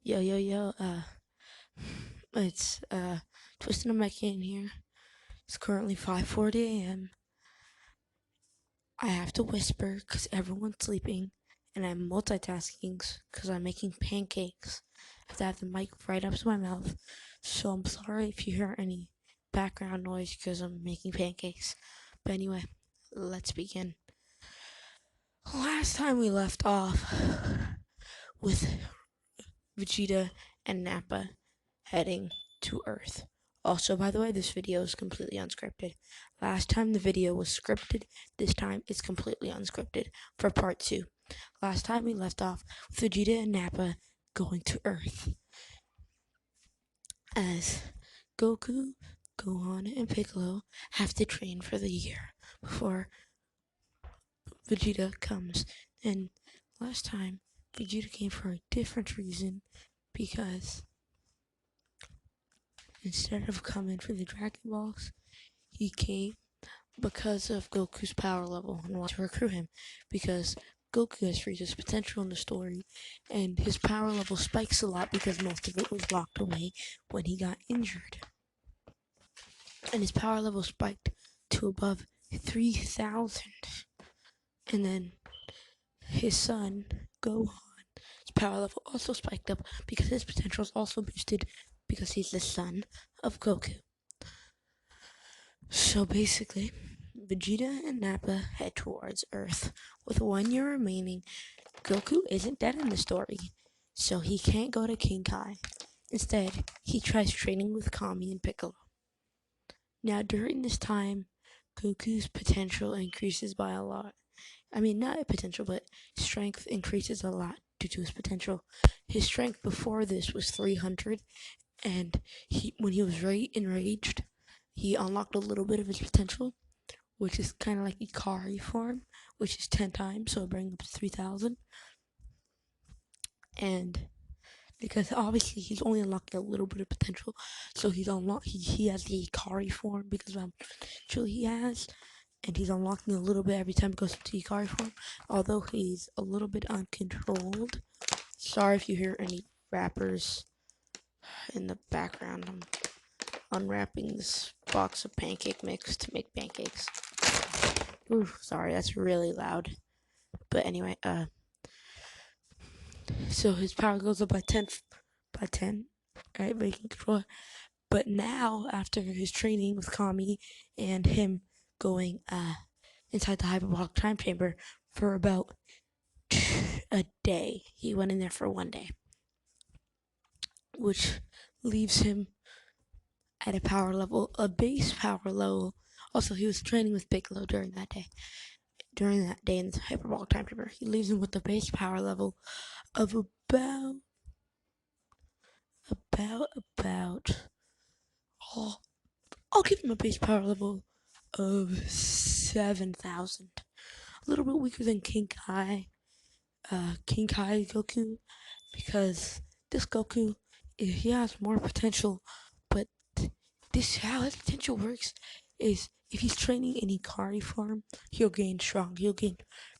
Yo, yo, yo, it's, Twisting a Mech in here. It's currently 5:40 a.m. I have to whisper because everyone's sleeping, and I'm multitasking because I'm making pancakes. I have to have the mic right up to my mouth, so I'm sorry if you hear any background noise because I'm making pancakes. But anyway, let's begin. Last time we left off with Vegeta and Nappa heading to Earth. Also, by the way, this video is completely unscripted. Last time the video was scripted, this time it's completely unscripted for part 2. Last time we left off with Vegeta and Nappa going to Earth as Goku, Gohan, and Piccolo have to train for the year before Vegeta comes. And last time, Vegeta came for a different reason because instead of coming for the Dragon Balls, he came because of Goku's power level and wanted to recruit him because Goku has Frieza's potential in the story, and his power level spikes a lot because most of it was locked away when he got injured. And his power level spiked to above 3,000. And then his son, Gohan's power level also spiked up because his potential is also boosted because he's the son of Goku. So basically, Vegeta and Nappa head towards Earth. With 1 year remaining, Goku isn't dead in the story, so he can't go to King Kai. Instead, he tries training with Kami and Piccolo. Now, during this time, Goku's potential increases by a lot. I mean, not potential, but strength increases a lot due to his potential. His strength before this was 300, and when he was enraged, he unlocked a little bit of his potential, which is kind of like Ikari form, which is 10 times, so bring up to 3,000. And because obviously he's only unlocking a little bit of potential, so he has the Ikari form because of how much potential he has, and he's unlocking a little bit every time he goes into Ikari form, although he's a little bit uncontrolled. Sorry if you hear any rappers in the background. I'm unwrapping this box of pancake mix to make pancakes. Ooh, sorry, that's really loud. But anyway, so his power goes up by 10, right? Making control. But now, after his training with Kami and him going inside the hyperbolic time chamber for about a day, he went in there for 1 day, which leaves him at a base power level. Also, he was training with Piccolo during that day. During that day in the hyperbolic time chamber, he leaves him with a base power level of about. Oh, I'll give him a base power level of 7,000. A little bit weaker than King Kai Goku, because this Goku, he has more potential, but how his potential works is if he's training in Ikari form, he'll gain strong,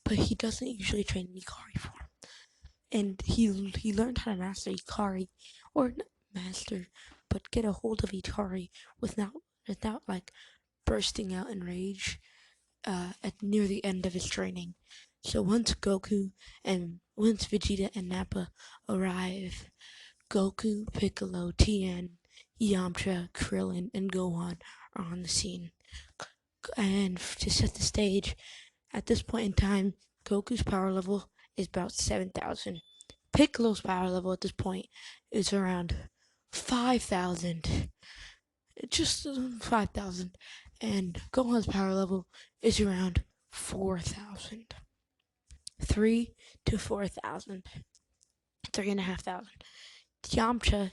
but he doesn't usually train in Ikari form. And he learned how to master Ikari, or not master, but get a hold of Ikari without like bursting out in rage at near the end of his training. So once Vegeta and Nappa arrive, Goku, Piccolo, Tien, Yamcha, Krillin, and Gohan are on the scene. And to set the stage, at this point in time, Goku's power level is about 7,000. Piccolo's power level at this point is around 5,000. Just 5,000. And Gohan's power level is around 4,000. 3 to 4,000. 3,500. Yamcha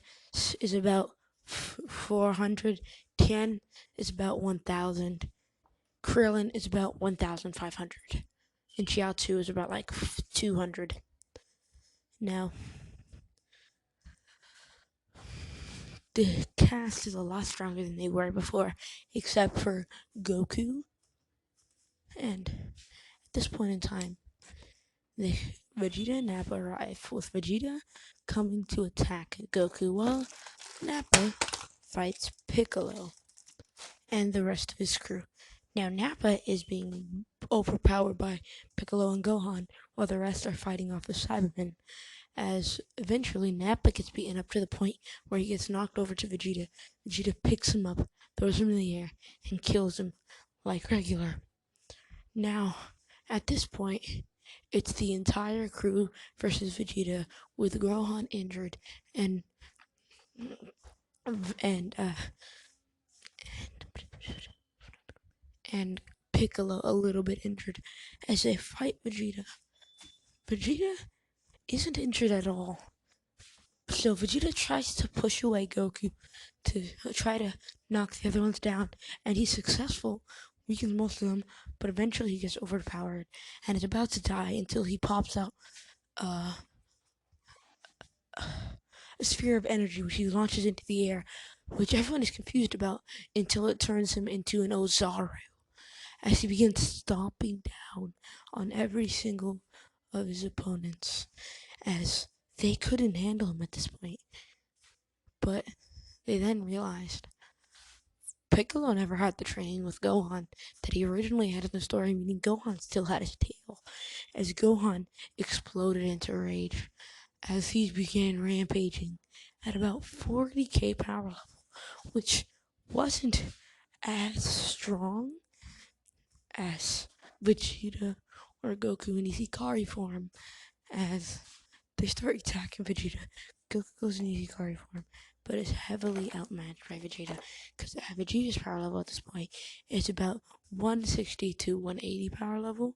is about 400. Tien is about 1,000. Krillin is about 1,500. And Chiaotzu is about like 200. Now, the cast is a lot stronger than they were before, except for Goku. And at this point in time, Vegeta and Nappa arrive, with Vegeta coming to attack Goku while Nappa fights Piccolo and the rest of his crew. Now, Nappa is being overpowered by Piccolo and Gohan, while the rest are fighting off the Cybermen. As eventually Nappa gets beaten up to the point where he gets knocked over to Vegeta. Vegeta picks him up, throws him in the air, and kills him like regular. Now, at this point, it's the entire crew versus Vegeta, with Gohan injured and and uh, and Piccolo a little bit injured as they fight Vegeta. Vegeta isn't injured at all. So Vegeta tries to push away Goku to try to knock the other ones down, and he's successful, weakens most of them, but eventually he gets overpowered and is about to die until he pops out uh, a sphere of energy which he launches into the air, which everyone is confused about until it turns him into an Ozaru as he begins stomping down on every single of his opponents, as they couldn't handle him at this point. But they then realized Piccolo never had the training with Gohan that he originally had in the story, meaning Gohan still had his tail, as Gohan exploded into rage as he began rampaging at about 40k power level, which wasn't as strong as Vegeta or Goku in Izikari form. As they start attacking Vegeta, Goku goes in Izikari form, but is heavily outmatched by Vegeta, because Vegeta's power level at this point is about 160 to 180 power level,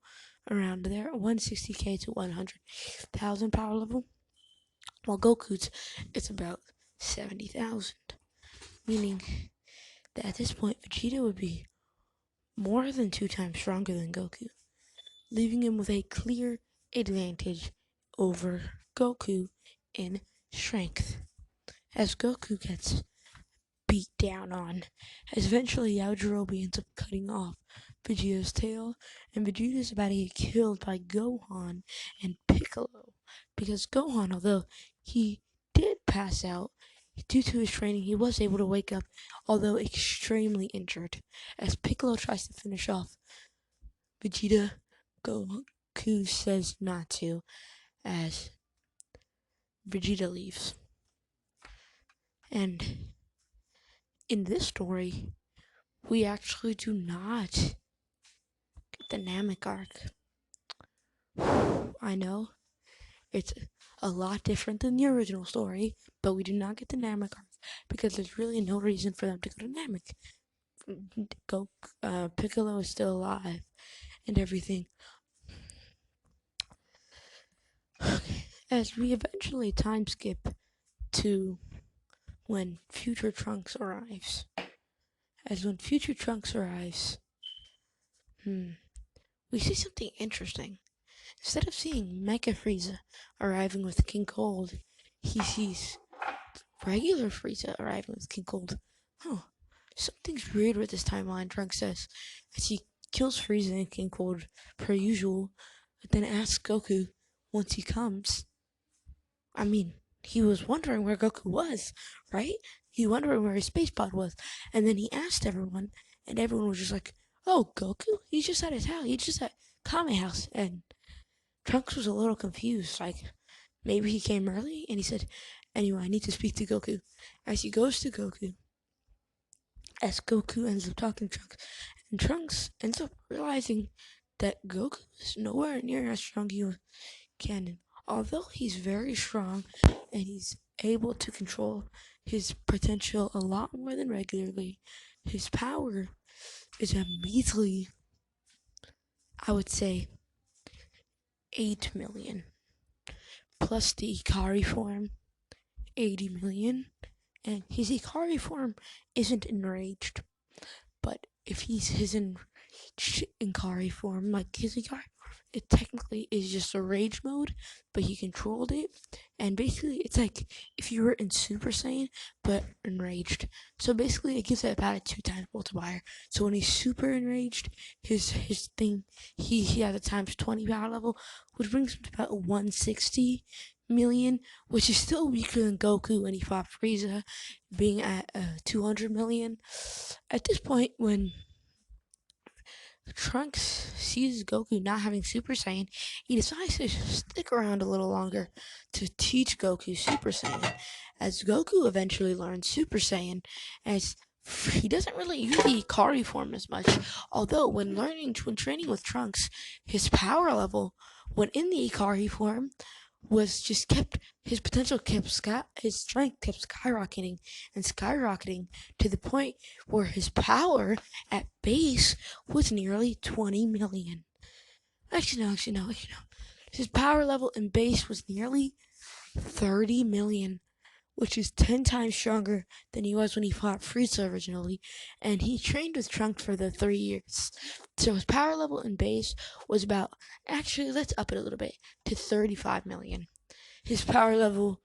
around there, 160k to 100,000 power level, while Goku's it's about 70,000, meaning that at this point Vegeta would be more than 2 times stronger than Goku, leaving him with a clear advantage over Goku in strength. As Goku gets beat down on, as eventually Yajirobe ends up cutting off Vegeta's tail, and Vegeta is about to get killed by Gohan and Piccolo, because Gohan, although he did pass out, due to his training, he was able to wake up, although extremely injured, as Piccolo tries to finish off Vegeta. Goku says not to, as Vegeta leaves. And in this story, we actually do not get the Namek arc. I know it's a lot different than the original story, but we do not get the Namek arc because there's really no reason for them to go to Namek. Piccolo is still alive and everything. As we eventually time skip to when Future Trunks arrives. As when Future Trunks arrives, we see something interesting. Instead of seeing Mecha Frieza arriving with King Cold, he sees regular Frieza arriving with King Cold. Something's weird with this timeline, Trunks says, as he kills Frieza and King Cold per usual, but then asks Goku once he comes. I mean, he was wondering where Goku was, right? He wondering where his space pod was. And then he asked everyone, and everyone was just like, oh, Goku? He's just at his house. He's just at Kame house. And Trunks was a little confused, like, maybe he came early? And he said, anyway, I need to speak to Goku. As he goes to Goku, as Goku ends up talking to Trunks, and Trunks ends up realizing that Goku is nowhere near as strong as Canon. Although he's very strong and he's able to control his potential a lot more than regularly, his power is a measly, I would say, 8 million. Plus the Ikari form, 80 million. And his Ikari form isn't enraged. But if he's his Ikari form, like his Ikari form it technically is just a rage mode, but he controlled it. And basically, it's like if you were in Super Saiyan, but enraged. So basically, it gives it about a 2 times multiplier. So when he's super enraged, his thing, he has a times 20 power level, which brings him to about 160 million, which is still weaker than Goku when he fought Frieza, being at 200 million. At this point, when Trunks sees Goku not having Super Saiyan, he decides to stick around a little longer to teach Goku Super Saiyan. As Goku eventually learns Super Saiyan, as he doesn't really use the Ikari form as much, although when training with Trunks, his power level when in the Ikari form was just kept his potential kept his strength kept skyrocketing and skyrocketing to the point where his power at base was nearly 20 million. Actually no. His power level in base was nearly 30 million, which is 10 times stronger than he was when he fought Frieza originally, and he trained with Trunks for the 3 years. So his power level in base was about, actually, let's up it a little bit to 35 million. His power level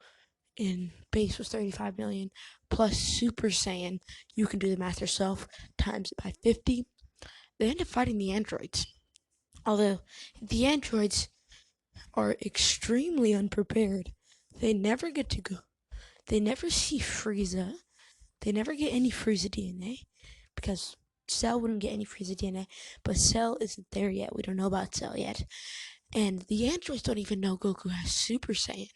in base was 35 million plus Super Saiyan. You can do the math yourself, times it by 50. They end up fighting the androids. Although the androids are extremely unprepared. They never get to go. They never see Frieza. They never get any Frieza DNA because Cell wouldn't get any Frieza DNA, but Cell isn't there yet. We don't know about Cell yet. And the androids don't even know Goku has Super Saiyan,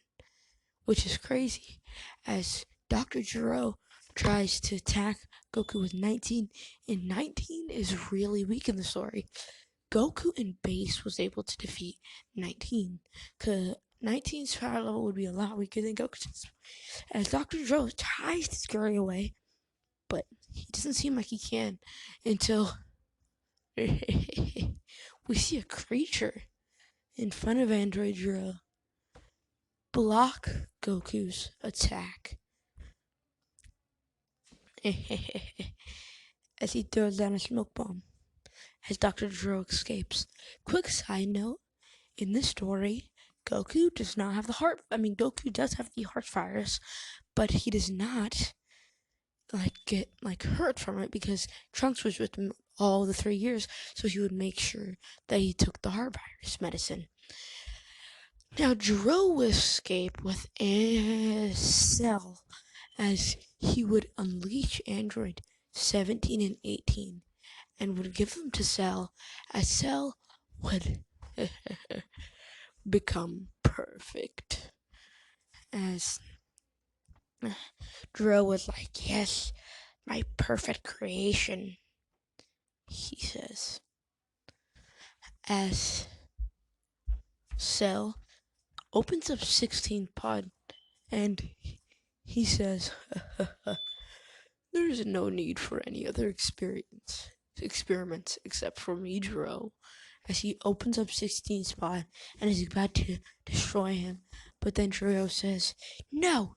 which is crazy, as Dr. Gero tries to attack Goku with 19, and 19 is really weak in the story. Goku in base was able to defeat 19, because 19's power level would be a lot weaker than Goku's. As Dr. Gero tries to scurry away, but he doesn't seem like he can until we see a creature in front of Android Gero block Goku's attack. As he throws down a smoke bomb, as Dr. Gero escapes. Quick side note, in this story, Goku does not have the heart. Goku does have the heart virus, but he does not get hurt from it because Trunks was with him all the 3 years, so he would make sure that he took the heart virus medicine. Now Gero would escape with a Cell, as he would unleash Android 17 and 18 and would give them to Cell, as Cell would become perfect. As Gero was like, yes, my perfect creation, he says. As Cell opens up 16 pod and he says, there's no need for any other experiments except for me, Gero, as he opens up 16's pod and is about to destroy him. But then Gero says, no,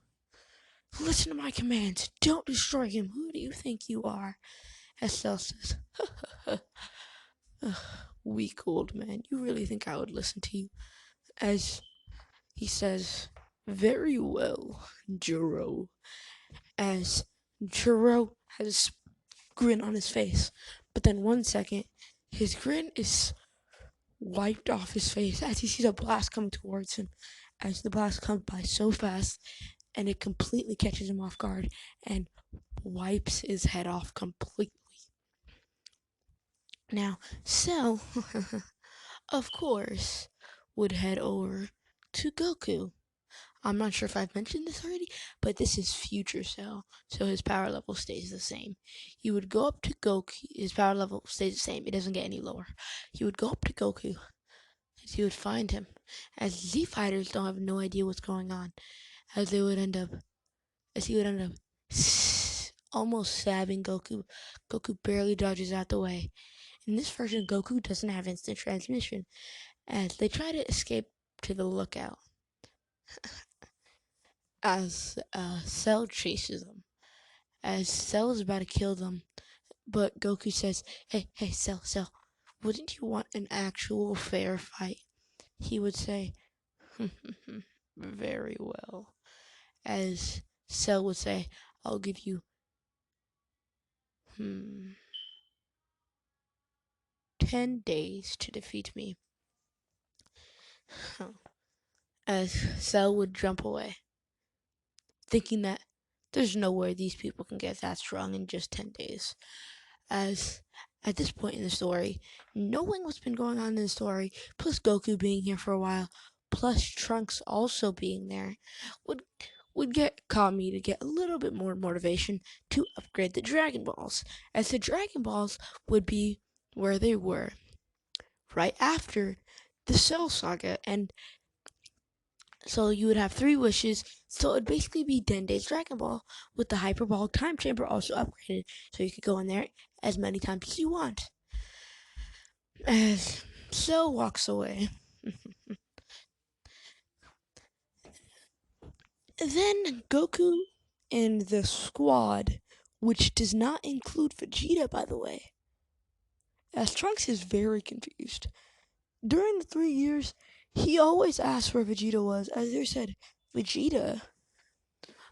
listen to my commands. Don't destroy him. Who do you think you are? As Cell says, weak old man. You really think I would listen to you? As he says, very well, Gero. As Gero has a grin on his face. But then 1 second, his grin is wiped off his face as he sees a blast coming towards him. As the blast comes by so fast, and it completely catches him off guard and wipes his head off completely. Now, Cell, of course, would head over to Goku. I'm not sure if I've mentioned this already, but this is future Cell, so his power level stays the same. He would go up to Goku, his power level stays the same, it doesn't get any lower. He would go up to Goku, as he would find him, as Z fighters don't have no idea what's going on, as he would end up almost stabbing Goku. Goku barely dodges out the way. In this version, Goku doesn't have instant transmission, as they try to escape to the lookout. As Cell chases them, as Cell is about to kill them, but Goku says, hey, Cell, wouldn't you want an actual fair fight? he would say, very well. As Cell would say, I'll give you, hmm, 10 days to defeat me. As Cell would jump away, thinking that there's no way these people can get that strong in just 10 days. As at this point in the story, knowing what's been going on in the story, plus Goku being here for a while, plus Trunks also being there, would would get Kami to get a little bit more motivation to upgrade the Dragon Balls, as the Dragon Balls would be where they were right after the Cell Saga, and so you would have three wishes. So it'd basically be Dende's Dragon Ball with the Hyperbolic Time Chamber also upgraded, so you could go in there as many times as you want. As Cell walks away, then Goku and the squad, which does not include Vegeta, by the way, as Trunks is very confused. During the 3 years, he always asked where Vegeta was, as they said, Vegeta?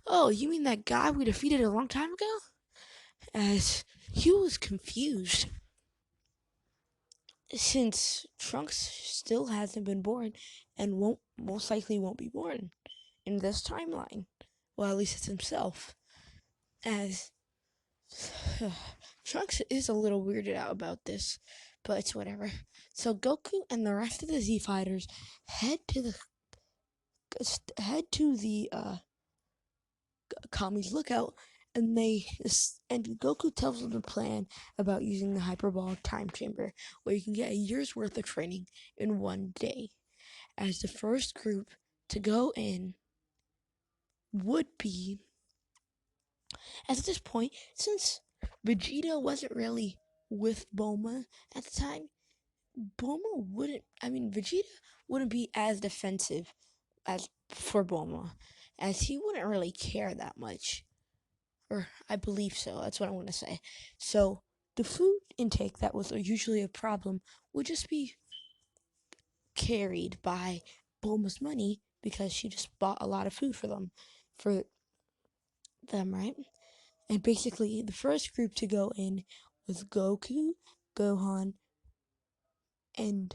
Oh, you mean that guy we defeated a long time ago? As he was confused, since Trunks still hasn't been born and won't most likely won't be born in this timeline. Well, at least it's himself. As Trunks is a little weirded out about this, but it's whatever. So Goku and the rest of the Z fighters head to the Kami's lookout, and Goku tells them the plan about using the hyperbolic time chamber, where you can get a year's worth of training in one day. As the first group to go in would be, as at this point, since Vegeta wasn't really with Bulma at the time, Vegeta wouldn't be as defensive as for Bulma, as he wouldn't really care that much. Or I believe so, that's what I want to say. So the food intake that was usually a problem would just be carried by Bulma's money because she just bought a lot of food for them, right? And basically, the first group to go in was Gohan, and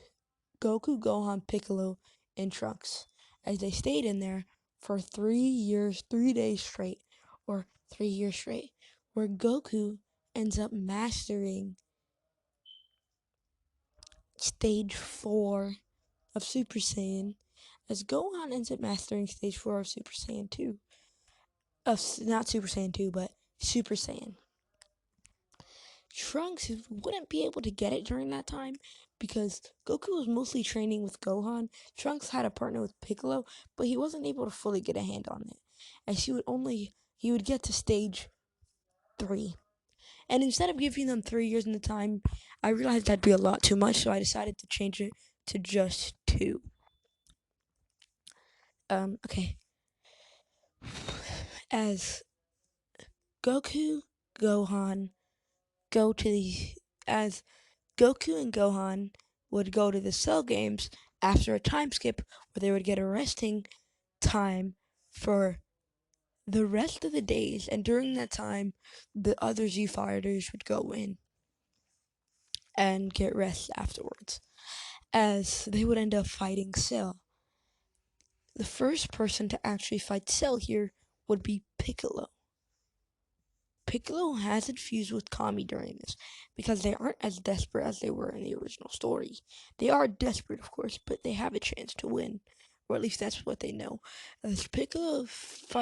Gohan, Piccolo, and Trunks, as they stayed in there for 3 years, 3 days straight, or 3 years straight, where Goku ends up mastering stage 4 of Super Saiyan, as Gohan ends up mastering stage 4 of Super Saiyan 2. Not Super Saiyan 2, but Super Saiyan. Trunks wouldn't be able to get it during that time because Goku was mostly training with Gohan. Trunks had a partner with Piccolo, but he wasn't able to fully get a hand on it, as he would get to stage 3. And instead of giving them 3 years in the time, I realized that'd be a lot too much, so I decided to change it to just 2. Okay. As Goku, Gohan go to the as Goku and Gohan would go to the Cell games after a time skip where they would get a resting time for the rest of the days, and during that time, the other Z fighters would go in and get rest afterwards, as they would end up fighting Cell. The first person to actually fight Cell here would be Piccolo. Piccolo hasn't fused with Kami during this because they aren't as desperate as they were in the original story. They are desperate, of course, but they have a chance to win, or at least that's what they know. As Piccolo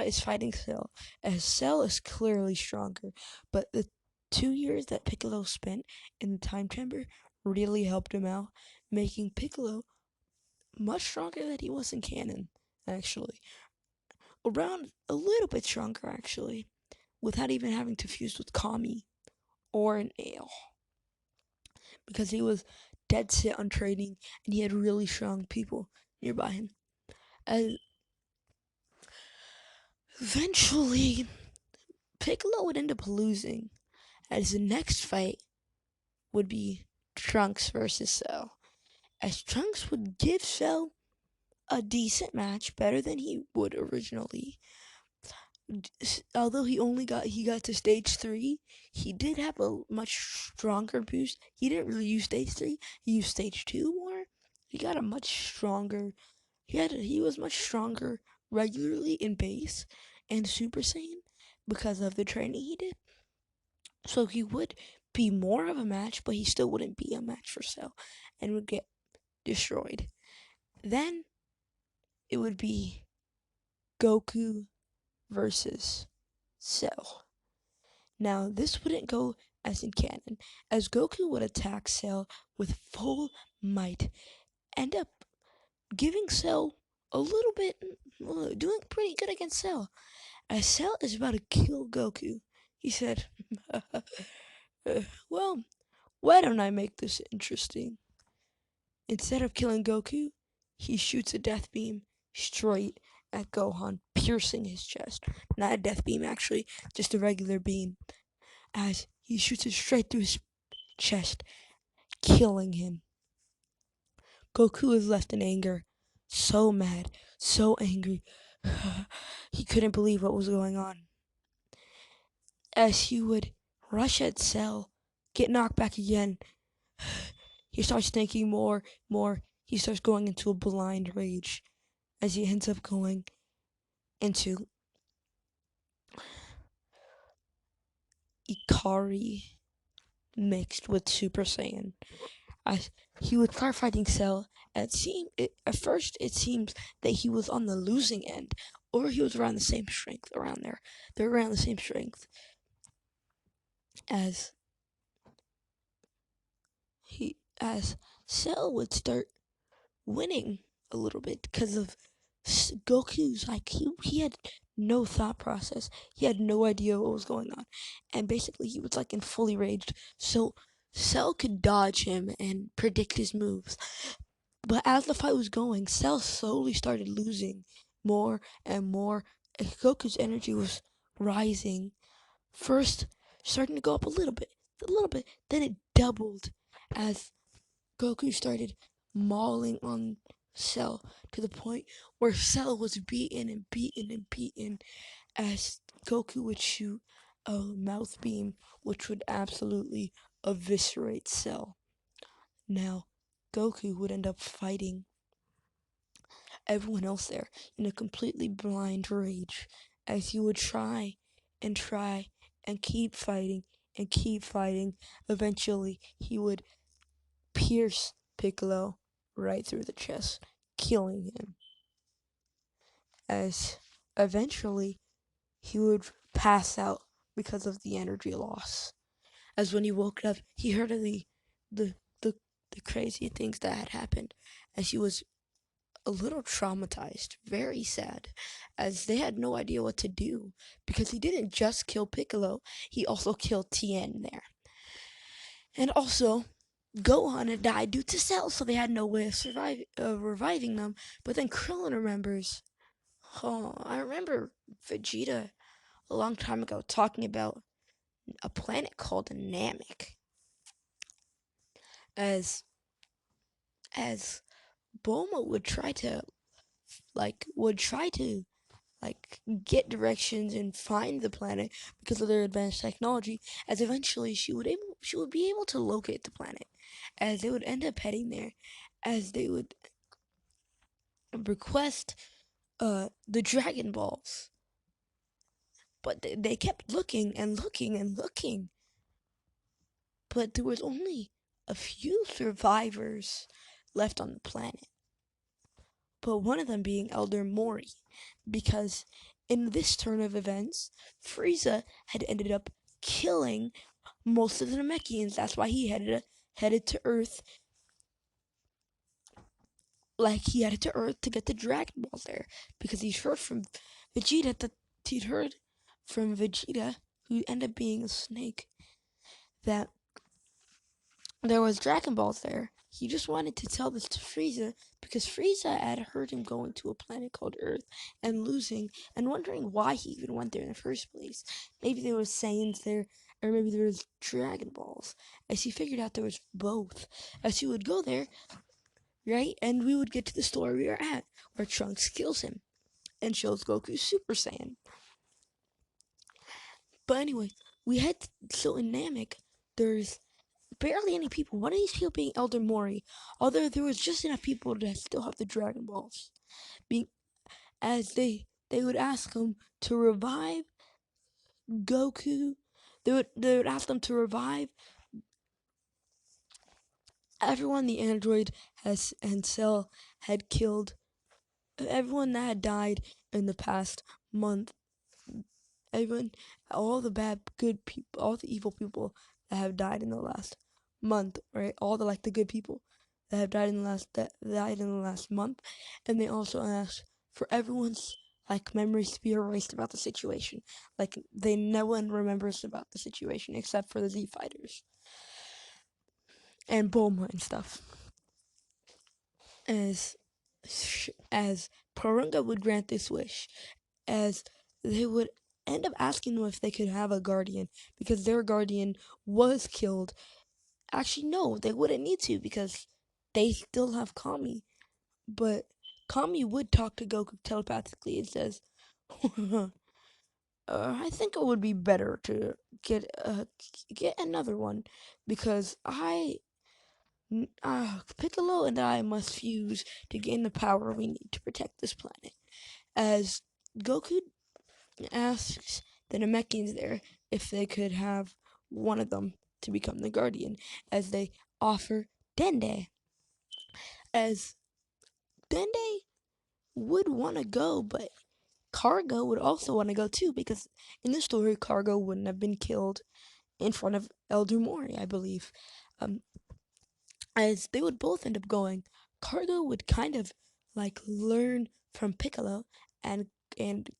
is fighting Cell, as Cell is clearly stronger, but the 2 years that Piccolo spent in the time chamber really helped him out, making Piccolo much stronger than he was in canon, actually. Around a little bit stronger, actually, without even having to fuse with Kami or an ale, because he was dead set on training and he had really strong people nearby him. And eventually, Piccolo would end up losing, as the next fight would be Trunks versus Cell, as Trunks would give Cell a decent match, better than he would originally. Although he got to stage 3, he did have a much stronger boost. He didn't really use stage 3. He used stage 2 more. He got a much stronger. He was much stronger regularly in base and Super Saiyan because of the training he did. So he would be more of a match, but he still wouldn't be a match for Cell and would get destroyed. Then it would be Goku versus Cell. Now, this wouldn't go as in canon, as Goku would attack Cell with full might, end up giving Cell a little bit, doing pretty good against Cell. As Cell is about to kill Goku, he said, well, why don't I make this interesting? Instead of killing Goku, he shoots a death beam straight at Gohan, piercing his chest. Not a death beam, actually, just a regular beam. As he shoots it straight through his chest, killing him. Goku is left in anger, so mad, so angry. He couldn't believe what was going on. As he would rush at Cell, get knocked back again, he starts thinking more. He starts going into a blind rage as he ends up going into Ikari mixed with Super Saiyan. As he would start fighting Cell, at first it seems that he was on the losing end, or he was around the same strength around there. They're around the same strength as as Cell would start winning a little bit because of Goku's he had no thought process. He had no idea what was going on, and basically he was like in fully raged. So Cell could dodge him and predict his moves. But as the fight was going, Cell slowly started losing more and more. Goku's energy was rising. First, starting to go up a little bit, then it doubled as Goku started mauling on Cell to the point where Cell was beaten as Goku would shoot a mouth beam which would absolutely eviscerate Cell. Now, Goku would end up fighting everyone else there in a completely blind rage as he would try and keep fighting and keep fighting. Eventually, he would pierce Piccolo right through the chest, killing him. As eventually he would pass out because of the energy loss. As when he woke up, he heard of the the crazy things that had happened, as he was a little traumatized, very sad, as they had no idea what to do because he didn't just kill Piccolo, he also killed Tien there. And also, Gohan had died due to Cell, so they had no way of reviving them. But then Krillin remembers, oh, I remember Vegeta a long time ago talking about a planet called Namek. As Bulma would try to get directions and find the planet because of their advanced technology, as eventually she would be able to locate the planet, as they would end up heading there, as they would request the Dragon Balls. But they kept looking and looking and looking. But there was only a few survivors left on the planet. But one of them being Elder Mori, because in this turn of events, Frieza had ended up killing most of the Namekians. That's why he headed to Earth. Like, he headed to Earth to get the Dragon Balls there, because he'd heard from Vegeta, who ended up being a snake, that there was Dragon Balls there. He just wanted to tell this to Frieza because Frieza had heard him going to a planet called Earth and losing and wondering why he even went there in the first place. Maybe there was Saiyans there, or maybe there was Dragon Balls. As he figured out there was both. As he would go there, right? And we would get to the story we are at, where Trunks kills him and shows Goku Super Saiyan. But anyway, we had so in Namek, there's barely any people. One of these people being Elder Mori, although there was just enough people to still have the Dragon Balls. Being as they would ask him to revive Goku. They would ask them to revive everyone the android has and Cell had killed, everyone that had died in the past month, everyone, all the bad, good people, all the evil people that have died in the last month, right? All the like the good people that have died in the last month, and they also asked for everyone's like memories to be erased about the situation. Like no one remembers about the situation except for the Z fighters and Bulma and stuff. As as Porunga would grant this wish, as they would end up asking them if they could have a guardian because their guardian was killed. Actually, no, they wouldn't need to because they still have Kami. But Kami would talk to Goku telepathically and says, I think it would be better to get another one because Piccolo and I must fuse to gain the power we need to protect this planet. As Goku asks the Namekians there if they could have one of them to become the guardian, as they offer Dende. As Dende would want to go, but Cargo would also want to go too, because in the story, Cargo wouldn't have been killed in front of Elder Mori, I believe. Um, as they would both end up going, Cargo would kind of like learn from Piccolo and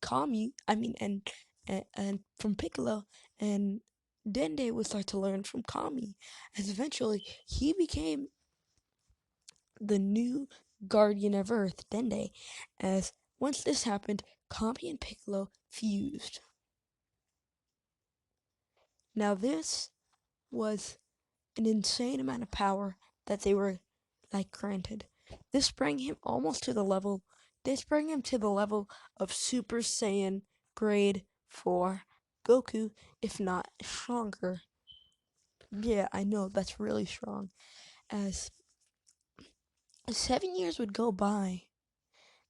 Kami. I mean, and from Piccolo, and Dende would start to learn from Kami, as eventually he became the new guardian of Earth, Dende. As once this happened, Kami and Piccolo fused. Now this was an insane amount of power that they were like granted. This bring him almost to the level. This bring him to the level of Super Saiyan grade 4 Goku, if not stronger. Yeah, I know that's really strong. As 7 years would go by,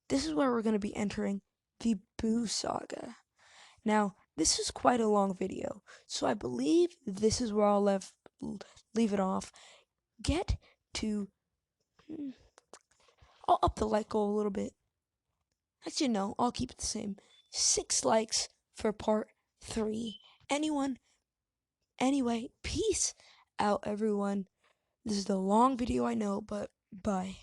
this is where we're going to be entering the Buu Saga. Now, this is quite a long video, so I believe this is where leave it off. Get to I'll up the like goal a little bit. Actually, no, I'll keep it the same. 6 likes for part 3. Anyway, peace out, everyone. This is a long video, I know, but bye.